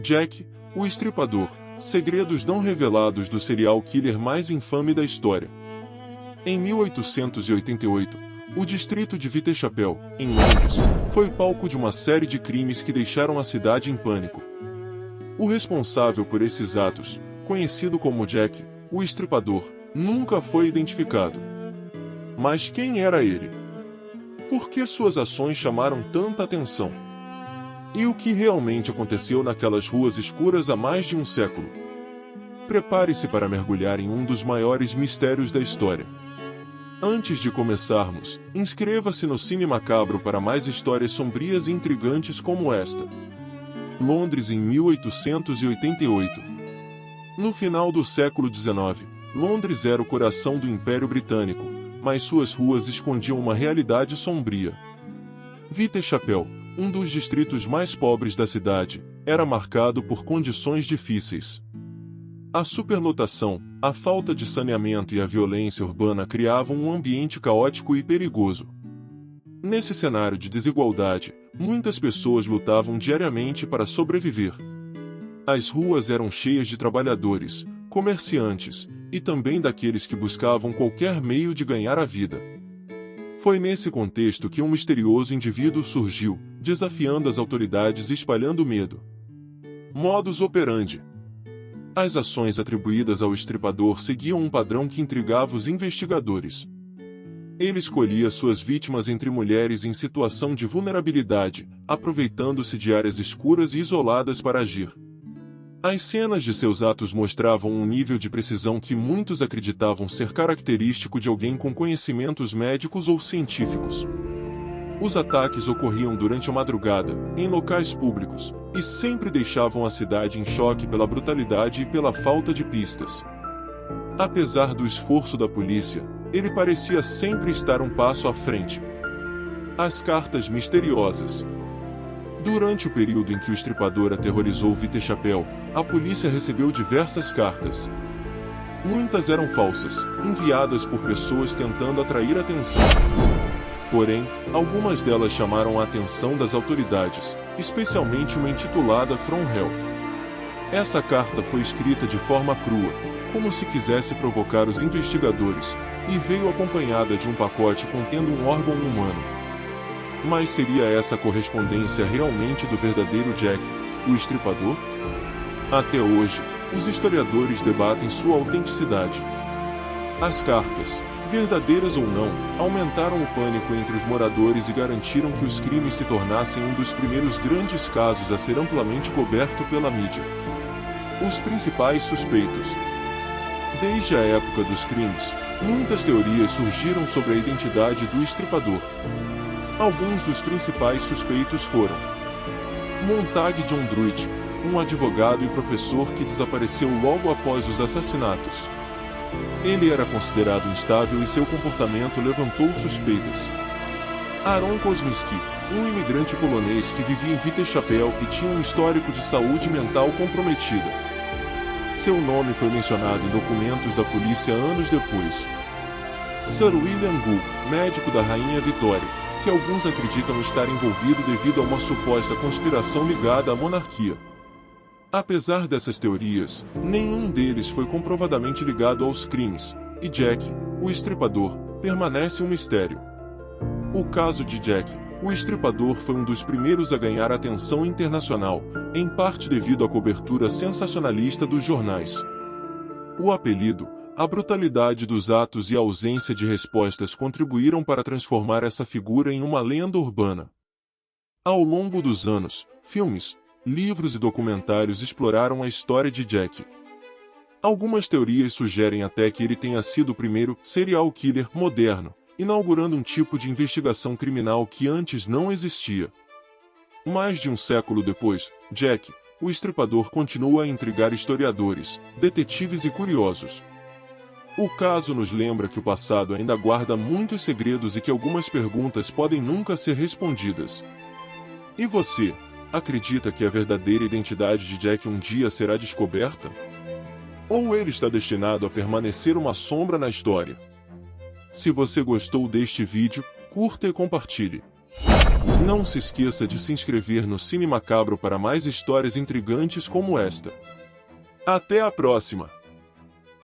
Jack, o Estripador, segredos não revelados do serial killer mais infame da história. Em 1888, o distrito de Whitechapel, em Londres, foi palco de uma série de crimes que deixaram a cidade em pânico. O responsável por esses atos, conhecido como Jack, o Estripador, nunca foi identificado. Mas quem era ele? Por que suas ações chamaram tanta atenção? E o que realmente aconteceu naquelas ruas escuras há mais de um século? Prepare-se para mergulhar em um dos maiores mistérios da história. Antes de começarmos, inscreva-se no Cine Macabro para mais histórias sombrias e intrigantes como esta. Londres em 1888. No final do século XIX, Londres era o coração do Império Britânico, mas suas ruas escondiam uma realidade sombria. Whitechapel, um dos distritos mais pobres da cidade, era marcado por condições difíceis. A superlotação, a falta de saneamento e a violência urbana criavam um ambiente caótico e perigoso. Nesse cenário de desigualdade, muitas pessoas lutavam diariamente para sobreviver. As ruas eram cheias de trabalhadores, comerciantes, e também daqueles que buscavam qualquer meio de ganhar a vida. Foi nesse contexto que um misterioso indivíduo surgiu, desafiando as autoridades e espalhando medo. Modus operandi. As ações atribuídas ao Estripador seguiam um padrão que intrigava os investigadores. Ele escolhia suas vítimas entre mulheres em situação de vulnerabilidade, aproveitando-se de áreas escuras e isoladas para agir. As cenas de seus atos mostravam um nível de precisão que muitos acreditavam ser característico de alguém com conhecimentos médicos ou científicos. Os ataques ocorriam durante a madrugada, em locais públicos, e sempre deixavam a cidade em choque pela brutalidade e pela falta de pistas. Apesar do esforço da polícia, ele parecia sempre estar um passo à frente. As cartas misteriosas. Durante o período em que o Estripador aterrorizou Whitechapel, a polícia recebeu diversas cartas. Muitas eram falsas, enviadas por pessoas tentando atrair atenção. Porém, algumas delas chamaram a atenção das autoridades, especialmente uma intitulada From Hell. Essa carta foi escrita de forma crua, como se quisesse provocar os investigadores, e veio acompanhada de um pacote contendo um órgão humano. Mas seria essa correspondência realmente do verdadeiro Jack, o Estripador? Até hoje, os historiadores debatem sua autenticidade. As cartas, verdadeiras ou não, aumentaram o pânico entre os moradores e garantiram que os crimes se tornassem um dos primeiros grandes casos a ser amplamente coberto pela mídia. Os principais suspeitos. Desde a época dos crimes, muitas teorias surgiram sobre a identidade do Estripador. Alguns dos principais suspeitos foram Montague John Druitt, um advogado e professor que desapareceu logo após os assassinatos. Ele era considerado instável e seu comportamento levantou suspeitas. Aaron Kosminski, um imigrante polonês que vivia em Whitechapel e tinha um histórico de saúde mental comprometida. Seu nome foi mencionado em documentos da polícia anos depois. Sir William Gould, médico da Rainha Vitória, que alguns acreditam estar envolvido devido a uma suposta conspiração ligada à monarquia. Apesar dessas teorias, nenhum deles foi comprovadamente ligado aos crimes, e Jack, o Estripador, permanece um mistério. O caso de Jack, o Estripador, foi um dos primeiros a ganhar atenção internacional, em parte devido à cobertura sensacionalista dos jornais. O apelido, a brutalidade dos atos e a ausência de respostas contribuíram para transformar essa figura em uma lenda urbana. Ao longo dos anos, filmes, livros e documentários exploraram a história de Jack. Algumas teorias sugerem até que ele tenha sido o primeiro serial killer moderno, inaugurando um tipo de investigação criminal que antes não existia. Mais de um século depois, Jack, o Estripador, continua a intrigar historiadores, detetives e curiosos. O caso nos lembra que o passado ainda guarda muitos segredos e que algumas perguntas podem nunca ser respondidas. E você, acredita que a verdadeira identidade de Jack um dia será descoberta? Ou ele está destinado a permanecer uma sombra na história? Se você gostou deste vídeo, curta e compartilhe. Não se esqueça de se inscrever no Cine Macabro para mais histórias intrigantes como esta. Até a próxima!